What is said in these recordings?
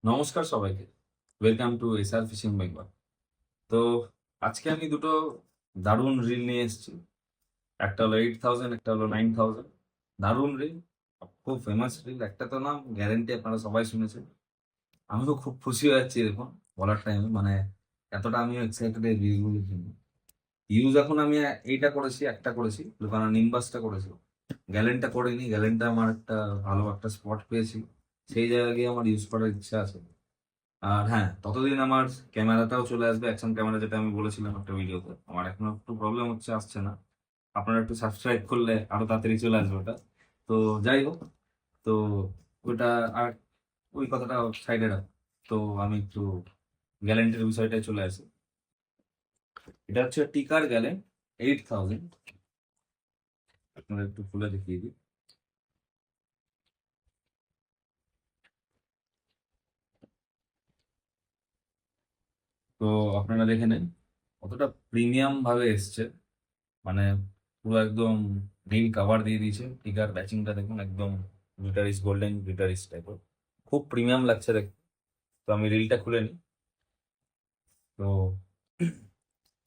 নমস্কার সবাইকে। Welcome to SR fishing Bengal. তো আজকে আমি দুটো দারুণ রিল নিয়ে এসেছি। একটা হলো 8000, একটা হলো 9000। দারুণ রিল, খুব ফেমাস রিল। একটা তো নাম গ্যারান্টি, আপনারা সবাই শুনেছেন। আমিও খুব খুশি হয়ে যাচ্ছি দেখুন বলার টাইমে, মানে এতটা আমিও এক্সাইটেড এই রিলগুলোর জন্য। ইউজ এখন আমি এইটা করেছি, একটা করেছি দোকানে, নিম্বাসটা করেছি। গ্যালেনটা করিনি। গ্যালেনটা আমার একটা ভালো একটা স্পট পেয়েছি, সেই জায়গায় গিয়ে আমার ইউজ করার ইচ্ছা আছে। আর হ্যাঁ, ততদিন আমার ক্যামেরাটাও চলে আসবে, অ্যাকশন ক্যামেরা, যেটা আমি বলেছিলাম একটা ভিডিওতে। আমার এখনো একটু প্রবলেম হচ্ছে, আসছে না। আপনারা একটু সাবস্ক্রাইব করলে আরো তাড়াতাড়ি চলে আসবে ওটা। তো যাই হোক, তো ওটা আর ওই কথাটা সাইডে রাখ। তো আমি একটু গ্যালেন্টের বিষয়টায় চলে আসি। এটা হচ্ছে টিকার গ্যালেন্ট 8000। আপনারা একটু খুলে দেখিয়ে দিই। তো আপনারা দেখে নেন কতটা প্রিমিয়াম ভাবে এসছে। মানে পুরো একদম নীল কাভার দিয়ে দিয়েছে। টিকার প্যাচিংটা দেখুন, একদম গ্লিটারিস, গোল্ডেন গ্লিটারিস টাইপের। খুব প্রিমিয়াম লাগছে দেখতে। তো আমি রিলটা খুলে নিই। তো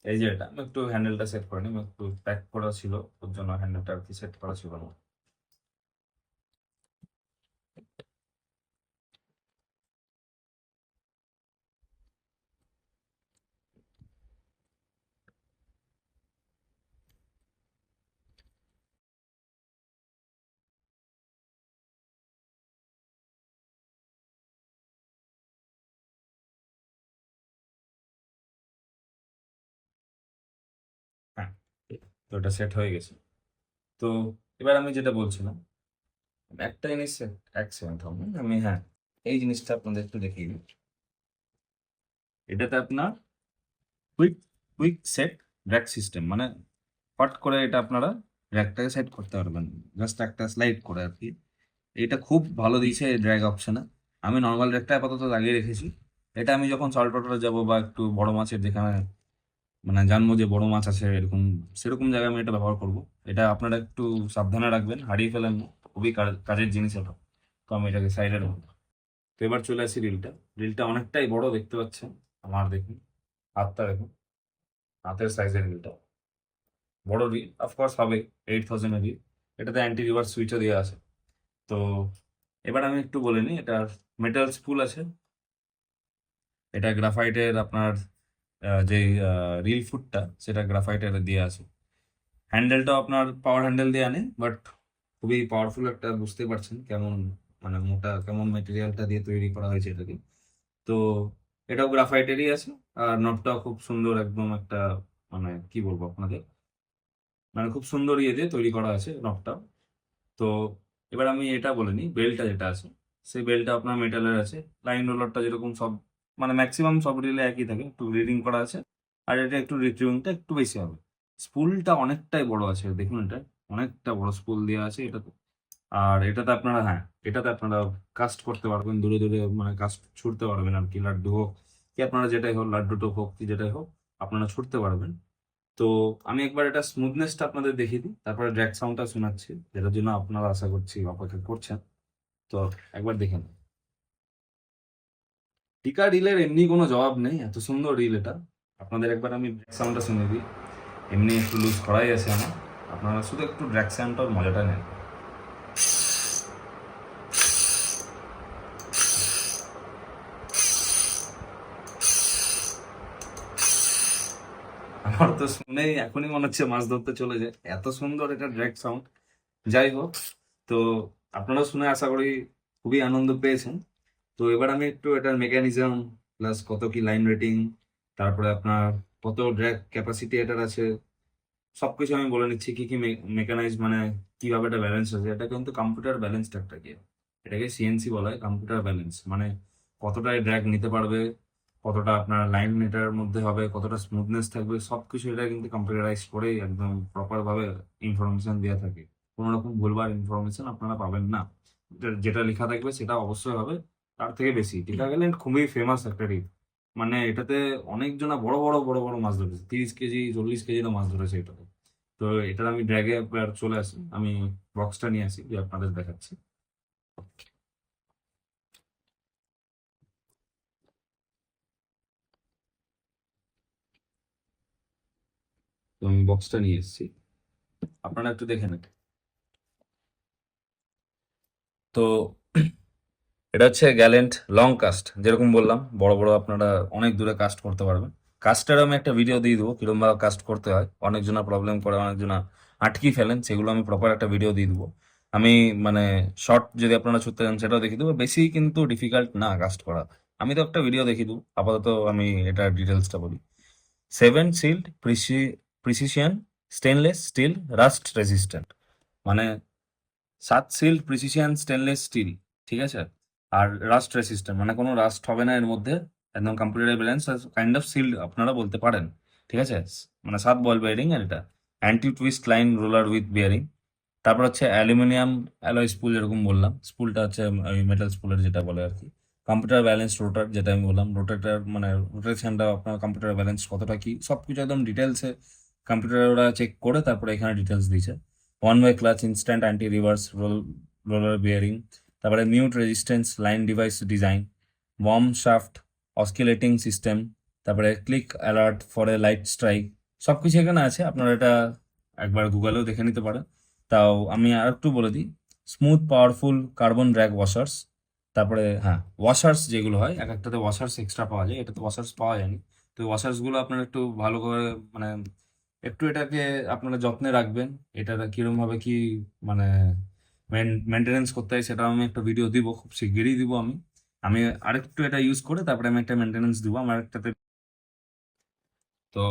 এই যে এটা, আমি একটু হ্যান্ডেলটা সেট করে নিই। আমি একটু প্যাক করা ছিল, ওর জন্য হ্যান্ডেলটা আর কি সেট করা ছিল না। হ্যাঁ, তো এটা সেট হয়ে গেছে। তো এবার আমি যেটা বলছিলাম, একটা জিনিস এক সেকেন্ড হবে আমি, হ্যাঁ, এই জিনিসটা আপনাদের একটু দেখিয়ে দিই। এটাতে আপনার quick quick set rack system, মানে ফট করে এটা আপনারা র্যাকটাকে সেট করতে পারবেন, জাস্ট একটা স্লাইড করে আর কি। এটা খুব ভালো দিয়েছে এই ড্র্যাগ অপশনে। আমি নর্মাল র্যাকটা আপাতত লাগিয়ে রেখেছি। এটা আমি যখন সল্ট ওয়াটারে যাবো বা একটু বড় মাছের যেখানে, মানে জানবো যে বড় মাছ আছে এরকম, সেরকম জায়গায় আমি এটা ব্যবহার করব। এটা আপনারা একটু সাবধানে রাখবেন, হারিয়ে ফেলেন না। খুবই কাজের জিনিস এটা। তো আমি এটাকে সাইডে রাখবো। তো এবার চলে আসি রিলটা। রিলটা অনেকটাই বড় দেখতে পাচ্ছেন। আমার দেখুন হাতটা দেখুন, হাতের সাইজের রিলটা বড় রিল অফকোর্স হবে। 8000 রিল। এটাতে অ্যান্টি রিভার্স সুইচও দেওয়া আছে। তো এবার আমি একটু বলে নিই, এটার মেটাল স্পুল আছে। এটা গ্রাফাইটের আপনার যে রিল ফুটটা, সেটা গ্রাফাইটের দিয়ে আছে। হ্যান্ডেলটাও আপনার পাওয়ার হ্যান্ডেল দিয়ে আনে, বাট খুবই পাওয়ারফুল একটা, বুঝতে পারছেন কেমন, মানে মোটা কেমন মেটেরিয়ালটা দিয়ে তৈরি করা হয়েছে এটাকে। তো এটাও গ্রাফাইটেরই আছে। আর নটটাও খুব সুন্দর, একদম একটা, মানে কি বলবো আপনাদের, মানে খুব সুন্দর ইয়ে দিয়ে তৈরি করা আছে নটটা। তো এবার আমি এটা বলে নিই, বেল্টটা যেটা আছে, সেই বেল্টটা আপনার মেটালের আছে। লাইন রোলারটা যেরকম সব, মানে ম্যাক্সিমাম সব রিলে একই থাকে, একটু রিডিং করা আছে। আর এটা একটু রিট্রিভিংটা একটু বেশি হবে। স্পুলটা অনেকটাই বড় আছে দেখুন, এটা অনেকটা বড় স্পুল দেওয়া আছে এটাতে। আর এটাতে আপনারা, হ্যাঁ, এটাতে আপনারা কাস্ট করতে পারবেন দূরে দূরে, মানে কাস্ট ছুটতে পারবেন আর কি। লাড্ডু হোক কি আপনারা যেটাই হোক, লাড্ডু টোপ হোক কি যেটাই হোক, আপনারা ছুটতে পারবেন। তো আমি একবার এটা স্মুথনেসটা আপনাদের দেখিয়ে দিই, তারপরে ড্র্যাগ সাউন্ডটা শোনাচ্ছি, যেটার জন্য আপনারা আশা করছি অপেক্ষা করছেন। তো একবার দেখেন। টিকা রিলের এমনি কোনো জবাব নেই, এত সুন্দর রিল এটা। আপনাদের একবার আমি ড্র্যাগ সাউন্ডটা শুনে দিই। এমনি একটু লুজ করাই আছে আমার, আপনারা শুধু একটু ড্র্যাগ সাউন্ডটার মজাটা নেন। আমার তো শুনেই এখনই মনে হচ্ছে মাছ ধরতে চলে যায়, এত সুন্দর এটা ড্র্যাগ সাউন্ড। যাই হোক, তো আপনারা শুনে আশা করি খুবই আনন্দ পেয়েছেন। তো এবার আমি একটু এটার মেকানিজম, প্লাস কত কি লাইন রেটিং, তারপরে আপনার কত ড্র্যাগ ক্যাপাসিটি এটার আছে, সবকিছু আমি বলে নিচ্ছি। কি কি মেকানাইজ, মানে কিভাবে এটা ব্যালেন্স হয়েছে। এটা কিন্তু কম্পিউটার ব্যালেন্সড একটা গিয়ে, এটাকে সিএনসি বলা হয়, কম্পিউটার ব্যালেন্স। মানে কতটা ড্র্যাগ নিতে পারবে, কতটা আপনার লাইন এটার মধ্যে হবে, কতটা স্মুথনেস থাকবে, সবকিছু এটা কিন্তু কম্পিউটারাইজ করে একদম প্রপার ভাবে ইনফরমেশন দেওয়া থাকে। কোনো রকম ভুলভাল ইনফরমেশন আপনারা পাবেন না। যেটা লেখা থাকবে সেটা অবশ্যই হবে। তার থেকে বেশি টিকা গেলেন খুবই ফেমাস একটা রিল। মানে এটাতে অনেকজনা বড় বড় বড় বড় মাছ ধরেছে, 30 কেজি 40 কেজিরও মাছ ধরেছে এটাতে। তো এটার আমি ড্র্যাগে একবার চলে আসি, আমি বক্সটা নিয়ে আসি যে আপনাদের দেখাচ্ছি। আমি বক্সটা নিয়ে এসেছি, আপনারা একটু দেখে নেন। তো এটা হচ্ছে গ্যালেন্ট লং কাস্ট, যেরকম বললাম বড় বড় আপনারা অনেক দূরে কাস্ট করতে পারবেন। কাস্টের আমি একটা ভিডিও দিয়ে দেবো কিরকম ভাবে কাস্ট করতে হয়। অনেকজনা প্রবলেম করে, অনেকজনা আটকি ফেলেন, সেগুলো আমি প্রপার একটা ভিডিও দিয়ে দেবো। আমি মানে শর্ট যদি আপনারা ছুটতে চান সেটাও দেখিয়ে দেবো, বেশি কিন্তু ডিফিকাল্ট না কাস্ট করা। আমি তো একটা ভিডিও দেখিয়ে দেবো, আপাতত আমি এটা ডিটেলসটা বলি। 7 sealed precision stainless steel rust resistant, মানে 7 সিল্ড প্রিসিশন স্টেনলেস স্টিল, ঠিক আছে। আর রাস্ট রেসিস্ট্যান্ট মানে কোনো রাস্ট হবে না এর মধ্যে, একদম computer balance kind of sealed আপনারা বলতে পারেন, ঠিক আছে। মানে 7 বল বেয়ারিং আর এটা anti twist line roller with bearing. তারপর হচ্ছে অ্যালুমিনিয়াম অ্যালয় স্পুল, যেরকম বললাম স্পুলটা হচ্ছে ওই মেটাল স্পুলের যেটা বলে আর কি। কম্পিউটার ব্যালেন্স রোটার, যেটা আমি বললাম রোটেটার মানে রোটেশনটা আপনার কম্পিউটার ব্যালেন্স কতটা কি সব কিছু একদম ডিটেলসে কম্পিউটারে ওরা চেক করে তারপরে এখানে ডিটেলস দিয়েছে। One way clutch instant anti reverse roller bearing. তারপরে mute resistance line device design, worm shaft oscillating system, তারপরে click alert for a light strike, সব কিছু এখানে আছে। আপনারা এটা একবার গুগলেও দেখে নিতে পারেন। তাও আমি আর একটু বলে দিই, স্মুথ পাওয়ারফুল কার্বন ড্র্যাগ ওয়াশার্স। তারপরে হ্যাঁ, ওয়াশার্স যেগুলো হয় এক একটাতে ওয়াশার্স এক্সট্রা পাওয়া যায়, এটাতে ওয়াশার্স পাওয়া যায়নি। তো ওয়াশার্সগুলো আপনারা একটু ভালো করে মানে একটু এটাকে আপনারা যত্নে রাখবেন। এটা কিরম ভাবে কি মানে মেনটেনেন্স করতে হয় সেটা আমি একটা ভিডিও দিব, খুব শিগগিরই দিব। আমি আমি আরেকটু এটা ইউজ করে তারপরে আমি একটা মেনটেনেন্স দিব আমার একটাতে। তো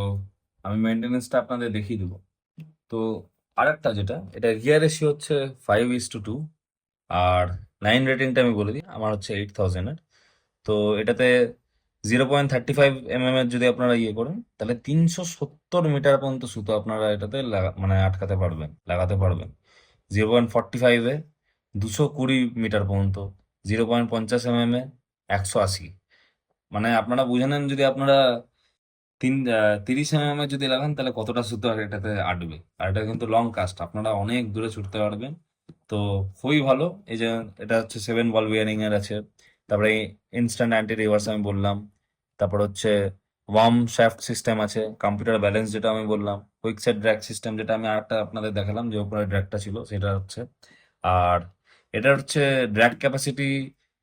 আমি মেনটেনেন্সটা আপনাদের দেখিয়ে দিব। তো আরেকটা যেটা, এটা গিয়ার রেশিও হচ্ছে 5:2, আর লাইন রেটিংটা আমি বলে দিই, আমার হচ্ছে 8000-এর। তো এটাতে 0.35 mm এর যদি আপনারা ইয়ে করেন তাহলে 370 মিটার পর্যন্ত সুতো আপনারা এটাতে মানে আটকাতে পারবেন, লাগাতে পারবেন। 0.45-এ 220 মিটার পর্যন্ত, 0.50 mm-এ 180। মানে আপনারা বুঝে নেন যদি আপনারা 30 mm যদি লাগান তাহলে কতটা সুতো আর এটাতে আটবে। আর এটা কিন্তু লং কাস্ট, আপনারা অনেক দূরে ছুটতে পারবেন। তো খুবই ভালো। এই যে এটা হচ্ছে 7 বল বিয়ারিং এর আছে। তারপরে ইনস্ট্যান্ট অ্যান্টি রিভার্স আমি বললাম। তারপর হচ্ছে ওয়ার্ম শ্যাফট সিস্টেম আছে, কম্পিউটার ব্যালেন্স যেটা আমি বললাম, কুইক সেট ড্র্যাগ সিস্টেম যেটা আমি আরেকটা আপনাদের দেখালাম যে উপরে ড্র্যাগটা ছিল সেটা হচ্ছে। আর এটা হচ্ছে ড্র্যাগ ক্যাপাসিটি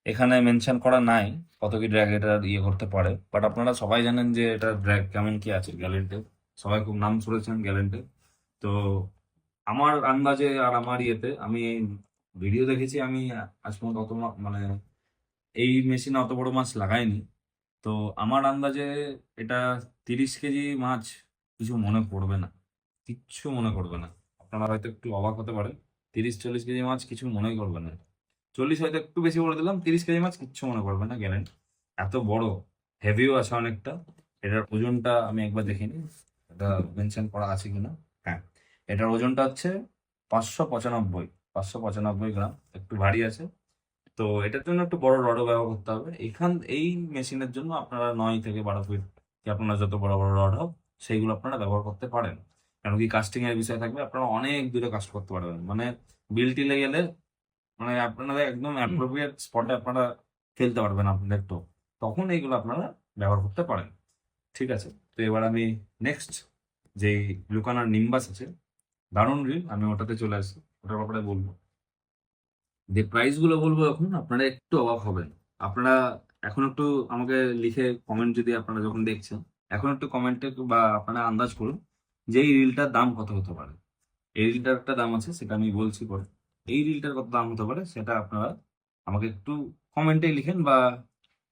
এখানে মেনশন করা নাই কত কি ড্র্যাগ এটা ইয়ে করতে পারে, বাট আপনারা সবাই জানেন যে এটা ড্র্যাগ কেমন কি আছে গ্যালেন্টে, সবাই খুব নাম শুনেছেন গ্যালেন্টে। তো আমার আন্দাজে আর আমার ইয়েতে আমি ভিডিও দেখেছি, আমি আজ পর্যন্ত অত মানে এই মেশিনে অত বড় মাছ লাগাইনি। তো আমার আন্দাজে এটা 30 কেজি মাছ কিছু মনে পড়বে না, কিচ্ছু মনে করবে না। আপনারা হয়তো একটু অবাক হতে পারেন, 30-40 কেজি মাছ কিছু মনেই করবে না। 40 হয়তো একটু বেশি বলে দিলাম, 30 কেজি মাছ কিচ্ছু মনে করবে না গ্যারেন্টি। এত বড়, হেভিও আছে অনেকটা। এটার ওজনটা আমি একবার দেখিনি, এটা মেনশন করা আছে কিনা। হ্যাঁ, এটার ওজনটা হচ্ছে 595, 595 গ্রাম, একটু ভারী আছে। তো এটার জন্য একটু বড় রডও ব্যবহার করতে হবে। এই মেশিনের জন্য আপনারা 9 থেকে 12 ফিট, কি আপনারা যত বড় বড় রড হোক সেইগুলো আপনারা ব্যবহার করতে পারেন। কেন কি কাস্টিং এর বিষয় থাকবে, আপনারা অনেক দূরে কাস্ট করতে পারবেন। মানে বিল টিলে গেলে মানে আপনারা একদম অ্যাপ্রোপ্রিয়েট স্পটে আপনারা ফেলতে পারবেন আপনাদের টো, তখন এইগুলো আপনারা ব্যবহার করতে পারেন। ঠিক আছে। তো এবার আমি নেক্সট যেই লুকানার নিম্বাস আছে, দারুণ রিল, আমি ওটাতে চলে আসি, ওটার ব্যাপারে বলবো। যে প্রাইস গুলো বলবো এখন আপনারা একটু অবাক হবেন। আপনারা এখন একটু আমাকে লিখে কমেন্ট, যদি আপনারা যখন দেখছেন এখন একটু কমেন্টে বা আপনারা আন্দাজ করুন যে এই রিলটার দাম কত হতে পারে। এই রিলটার একটা দাম আছে সেটা আমি বলছি পরে। এই রিলটার কত দাম হতে পারে সেটা আপনারা আমাকে একটু কমেন্টে লিখেন বা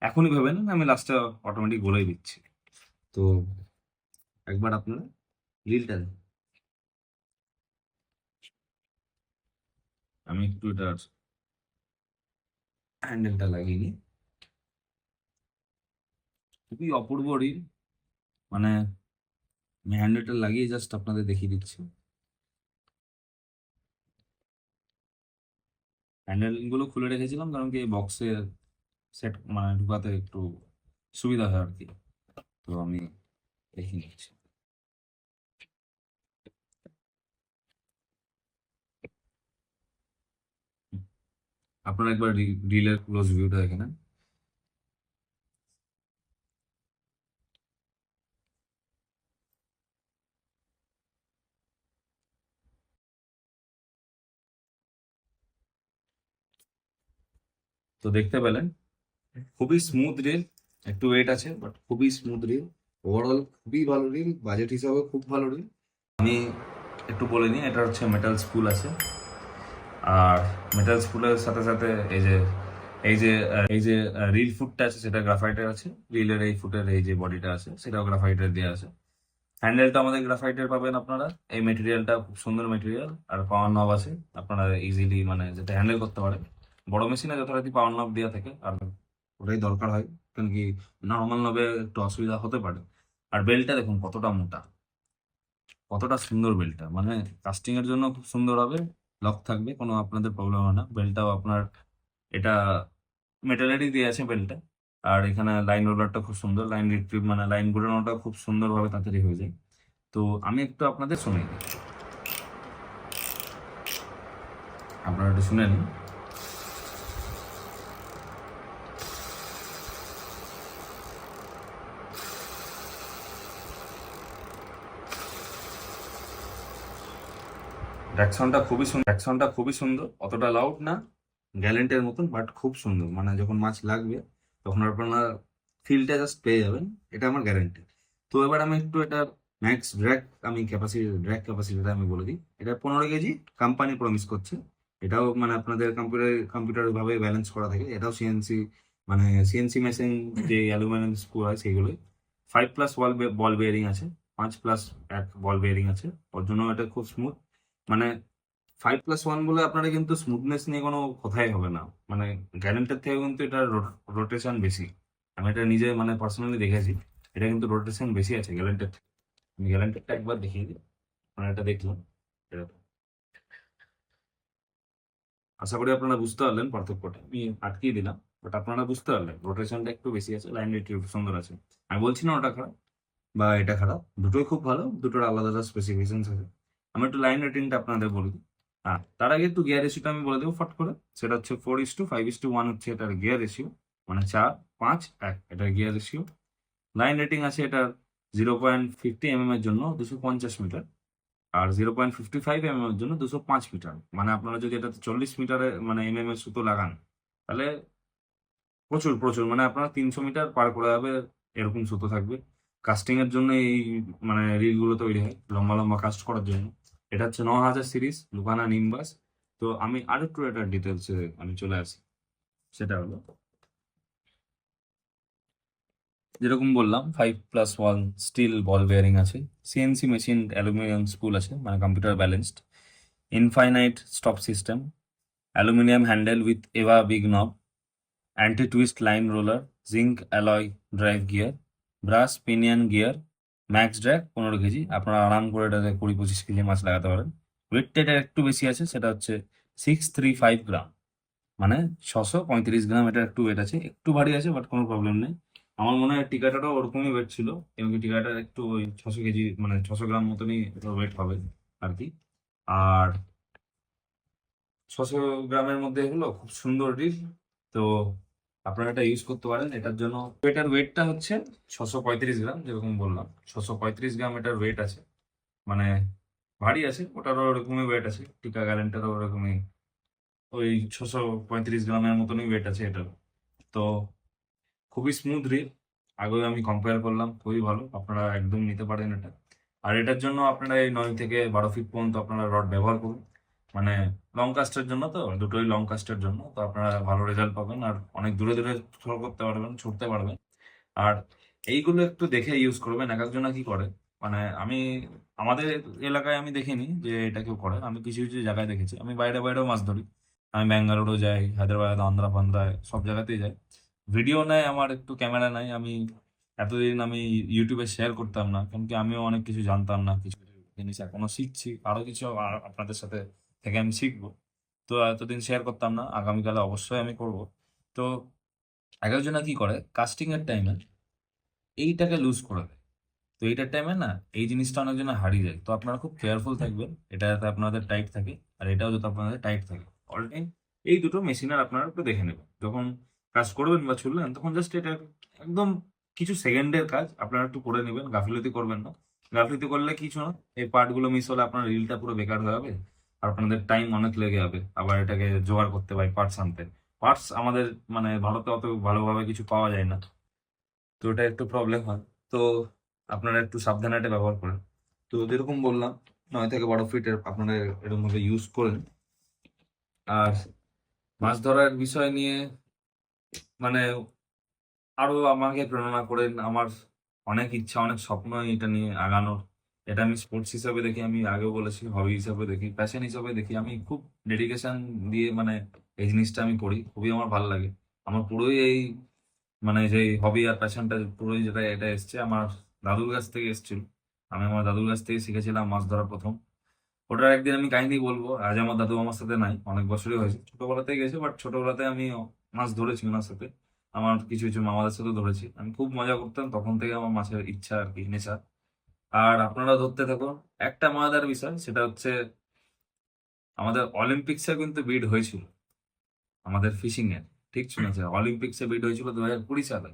এখনই ভেবে নেন, আমি লাস্টে অটোমেটিক বলেই দিচ্ছি। তো একবার আপনারা রিলটা দিন। আমি একটু এটার হ্যান্ডেলটা লাগিয়ে নিই। খুবই অপূর্ব রিল, মানে আমি হ্যান্ডেলটা লাগিয়ে জাস্ট আপনাদের দেখিয়ে দিচ্ছি। হ্যান্ডেল গুলো খুলে রেখেছিলাম কারণ কি বক্সে সেট মানে ঢুকাতে একটু সুবিধা হয় আর কি। তো আমি দেখিয়ে নিচ্ছি। আপনারা একবার রিলের ক্লোজ ভিউটা দেখে নেন। তো দেখতে পেলেন খুবই স্মুথ রিল, একটু ওয়েট আছে বাট খুবই স্মুথ রিল। ওভারঅল খুবই ভালো রিল, বাজেট হিসাবে খুব ভালো রিল। আমি একটু বলে নিই, এটা হচ্ছে মেটাল স্পুল আছে। আর মেটাল স্পুলের সাথে সাথে এই যে রিল ফুটটা আছে সেটা গ্রাফাইটের আছে, রিলের এই ফুটের এই যে বডিটা আছে সেটাও গ্রাফাইটের দেওয়া আছে। হ্যান্ডেলটা আমাদের গ্রাফাইটের পাবেন আপনারা। এই মেটেরিয়ালটা খুব সুন্দর মেটেরিয়াল, আর পাওয়ার নব আছে, আপনারা ইজিলি মানে যেটা হ্যান্ডেল করতে পারেন। বড় মেশিনে যথারীতি পাওয়ার নব দেওয়া থাকে, আর ওটাই দরকার হয়, কারণ কি নর্মাল নবে একটু অসুবিধা হতে পারে। আর বেল্টটা দেখুন কতটা মোটা, কতটা সুন্দর বেল্টটা, মানে কাস্টিং এর জন্য খুব সুন্দর হবে, লক থাকবে, কোনো আপনাদের প্রবলেম হবে না। বেল্টটাও আপনার এটা মেটালেরই দিয়ে আছে বেল্টটা। আর এখানে লাইন রোলারটা খুব সুন্দর, লাইন রিট্রিভ মানে লাইন ঘোরানোটা খুব সুন্দরভাবে তাড়াতাড়ি হয়ে যায়। তো আমি একটু আপনাদের শুনে দিই, আপনারা একটু শুনে নিন। ড্যাকসনটা খুবই সুন্দর, অতটা লাউড না, গ্যালেন্টের মতন, বাট খুব সুন্দর। মানে যখন মাছ লাগবে তখন আপনারা ফিলটা জাস্ট পেয়ে যাবেন, এটা আমার গ্যারেন্টি। তো এবার আমি একটু এটা ম্যাক্স ড্র্যাগ ক্যাপাসিটিটা আমি বলে দিই। এটা 15 কেজি কোম্পানি প্রমিস করছে। এটাও মানে আপনাদের কম্পিউটার ভাবে ব্যালেন্স করা থাকে। এটাও সিএনসি মানে সিএনসি মেশিন যে অ্যালুমিনিয়াম স্ক্রু হয় সেগুলোই। 5+ বল বেয়ারিং আছে, 5+ এক বল বেয়ারিং আছে, ওর জন্য এটা খুব স্মুথ। মানে 5+1 বলে আপনারা কিন্তু স্মুথনেস নিয়ে কোনো কথাই হবে না। মানে গ্যারেন্টের থেকে কিন্তু এটা রোটেশন বেশি। আমি এটা নিজে মানে পার্সোনালি দেখেছি, এটা কিন্তু রোটেশন বেশি আছে গ্যারেন্টের থেকে। আমি গ্যারেন্টেরটা একবার দেখিয়ে দিই, মানে এটা দেখলাম। এটা আশা করি আপনারা বুঝতে পারলেন পার্থক্যটা, আমি আটকিয়ে দিলাম, বাট আপনারা বুঝতে পারলেন রোটেশনটা একটু বেশি আছে, লাইন রেট সুন্দর আছে। আমি বলছি না ওটা খারাপ বা এটা খারাপ, দুটোই খুব ভালো, দুটোর আলাদা আলাদা স্পেসিফিকেশন আছে। আমি একটু লাইন রেটিংটা আপনাদের বলে দিই। হ্যাঁ, তার আগে একটু গিয়ার রেশিওটা আমি বলে দেবো ফট করে। সেটা হচ্ছে 4:5:1 হচ্ছে এটার গিয়ার রেশিও, মানে 4:5:1 এটার গিয়ার রেশিও। লাইন রেটিং আছে এটার 0.50 mm এর জন্য 250 মিটার, আর 0.55 mm এর জন্য 205 মিটার। মানে আপনারা যদি এটাতে 40 মিটারে মানে এর সুতো লাগান, তাহলে প্রচুর প্রচুর মানে আপনারা 300 মিটার পার করে যাবে, এরকম সুতো থাকবে। কাস্টিং এর জন্য এই মানে রিল গুলো তৈরি হয় লম্বা লম্বা কাস্ট করার জন্য। এটা হচ্ছে 9000 সিরিজ লুকানা নিম্বাস। তো আমি আরেকটু এটার ডিটেলসে আমি চলে আসি। সেটা হলো যেরকম বললাম 5+1 স্টিল বল বেয়ারিং আছে, সিএনসি মেশিন অ্যালুমিনিয়াম স্পুল আছে মানে computer balanced, infinite stop system, aluminium handle with EVA big knob, anti twist line roller, zinc alloy drive gear, brass pinion gear, max drag 15 KG. আপনারা আরাম করে এটাতে 20-25 KG মাছ লাগাতে পারেন। ওয়েটটা এটা একটু বেশি আছে, সেটা হচ্ছে 635 গ্রাম, মানে 635 গ্রাম। এটা একটু ওয়েট আছে, একটু ভারী আছে, বাট কোনো প্রবলেম নেই। আমার মনে হয় টিকাটারও ওরকমই ওয়েট ছিল, এবং টিকাটার একটু ওই 600 কেজি মানে 600 গ্রাম মতনই ওয়েট হবে আর কি। আর 600 গ্রামের মধ্যে হলো খুব সুন্দর ডিশ। তো আপনারা এটা ইউজ করতে পারেন। এটার জন্য এটার ওয়েটটা হচ্ছে 635 গ্রাম, যেরকম বললাম 635 গ্রাম এটার ওয়েট আছে, মানে ভারী আছে, ওটারও ওরকমই ওয়েট আছে, টিকা গ্যারেন্টারও ওরকমই ওই 635 গ্রামের মতনই ওয়েট আছে এটার। তো খুবই স্মুথ রিল, আগেও আমি কম্পেয়ার করলাম, খুবই ভালো, আপনারা একদম নিতে পারেন এটা। আর এটার জন্য আপনারা এই 9 থেকে 12 ফিট পর্যন্ত আপনারা রড ব্যবহার করুন, মানে লং কাস্টের জন্য, তো দুটোই লং কাস্টের জন্য, তো আপনারা ভালো রেজাল্ট পাবেন আর অনেক দূরে দূরে থ্রো করতে পারবেন, ছুটতে পারবেন। আর এইগুলো একটু দেখে ইউজ করবেন, এক একজনা কি করে, মানে আমি আমাদের এলাকায় আমি দেখিনি যে এটা কেউ করে, আমি কিছু কিছু জায়গায় দেখেছি, আমি বাইরে বাইরেও মাছ ধরি, আমি ব্যাঙ্গালোরও যাই, হায়দ্রাবাদ, আন্ধ্রা ফান্দ্রায় সব জায়গাতেই যাই। ভিডিও নেয়, আমার একটু ক্যামেরা নাই, আমি এতদিন আমি ইউটিউবে শেয়ার করতাম না, কারণ কি আমিও অনেক কিছু জানতাম না, কিছু কিছু জিনিস এখনো শিখছি, আরো কিছু আপনাদের সাথে থেকে আমি শিখবো। তো এতদিন শেয়ার করতাম না, আগামীকালে অবশ্যই আমি করব। তো এক একজনা কি করে কাস্টিং এর টাইমে এইটাকে লুজ করে দেয়, তো এইটার টাইমে না এই জিনিসটা অনেকজনে হারিয়ে যায়। তো আপনারা খুব কেয়ারফুল থাকবেন, এটা যাতে আপনাদের টাইট থাকে আর এটাও যাতে আপনাদের টাইট থাকে। অল টাইম এই দুটো মেশিনের আপনারা একটু দেখে নেবেন, যখন কাজ করবেন বা ছুড়লেন তখন জাস্ট এটা একদম কিছু সেকেন্ডের কাজ, আপনারা একটু করে নেবেন, গাফিলতি করবেন না। গাফিলতি করলে কিছু না, এই পার্টগুলো মিস হলে আপনার রিলটা পুরো বেকার হয়ে যাবে, আর আপনাদের টাইম অনেক লেগে যাবে আবার এটাকে জোগাড় করতে পারি পার্টস আনতে। পার্টস আমাদের মানে ভারতে অত ভালোভাবে কিছু পাওয়া যায় না, তো ওটা একটু প্রবলেম হয়। তো আপনারা একটু সাবধানে এটা ব্যবহার করেন। তো যেরকম বললাম 9 থেকে 12 ফিটের আপনারা এরকম ভাবে ইউজ করেন। আর মাছ ধরার বিষয় নিয়ে মানে আরো আমাকে প্রেরণা করেন। আমার অনেক ইচ্ছা, অনেক স্বপ্ন এটা নিয়ে আগানোর। এটা আমি স্পোর্টস হিসাবে দেখি, আমি আগেও বলেছি, হবি হিসাবে দেখি, প্যাশন হিসাবে দেখি। আমি খুব ডেডিকেশন দিয়ে মানে এই জিনিসটা আমি করি, খুবই আমার ভালো লাগে। আমার পুরোই এই মানে যে হবি আর প্যাশনটা পুরোই যেটা এটা এসছে আমার দাদুর কাছ থেকে এসেছিল। আমি আমার দাদুর কাছ থেকে শিখেছিলাম মাছ ধরা প্রথম। ওটার একদিন আমি কাহিনী বলবো। আজ আমার দাদু আমার সাথে নাই, অনেক বছরই হয়েছে, ছোটবেলাতেই গেছে, বাট ছোটবেলাতে আমি মাছ ধরেছি ওনার সাথে। আমার কিছু কিছু মামাদের সাথে ধরেছি, আমি খুব মজা করতাম, তখন থেকে আমার মাছের ইচ্ছা আর কি, নেশা। আর আপনারা ধরতে থাকুন। একটা মজাদার বিষয় সেটা হচ্ছে আমাদের অলিম্পিক্সে কিন্তু বিড হয়েছিল আমাদের ফিশিং এর। ঠিক শুনেছে, অলিম্পিক্সে বিড হয়েছিল 2020 সালে।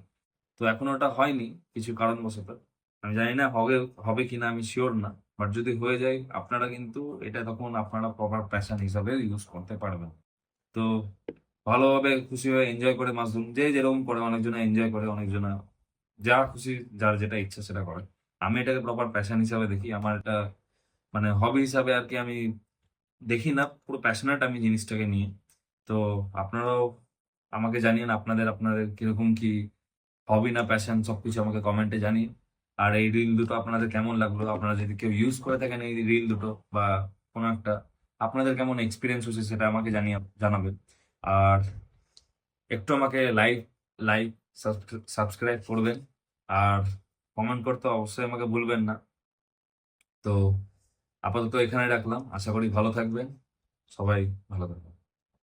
তো এখন ওটা হয়নি কিছু কারণবশত। আমি জানি না হবে হবে কিনা, আমি শিওর না। বাট যদি হয়ে যায় আপনারা কিন্তু এটা তখন আপনারা প্রপার প্যাশন হিসাবে ইউজ করতে পারবেন। তো ভালোভাবে খুশি হয়ে এনজয় করে মাছ ধরুন, যে যেরকম করে। অনেকজনে এনজয় করে, অনেকজনে যা খুশি, যার যেটা ইচ্ছা সেটা করে। আমি এটাকে প্রপার প্যাশন হিসাবে দেখি। আমার এটা মানে হবি হিসাবে আর কি, আমি দেখি না, পুরো প্যাশনেট আমি জিনিসটাকে নিয়ে। তো আপনারাও আমাকে জানিয়েন আপনাদের আপনাদের কিরকম কি হবি না প্যাশন, সবকিছু আমাকে কমেন্টে জানিয়ে। আর এই রিল দুটো আপনাদের কেমন লাগলো, আপনারা যদি কেউ ইউজ করে থাকেন এই রিল দুটো বা কোনো একটা, আপনাদের কেমন এক্সপিরিয়েন্স হচ্ছে সেটা আমাকে জানাবেন। আর একটু আমাকে লাইক সাবস্ক্রাইব করবেন। আর কমেন্ট করতে অবশ্যই আমাকে ভুলবেন না। তো আপাতত এখানে রাখলাম, আশা করি ভালো থাকবেন, সবাই ভালো থাকবেন।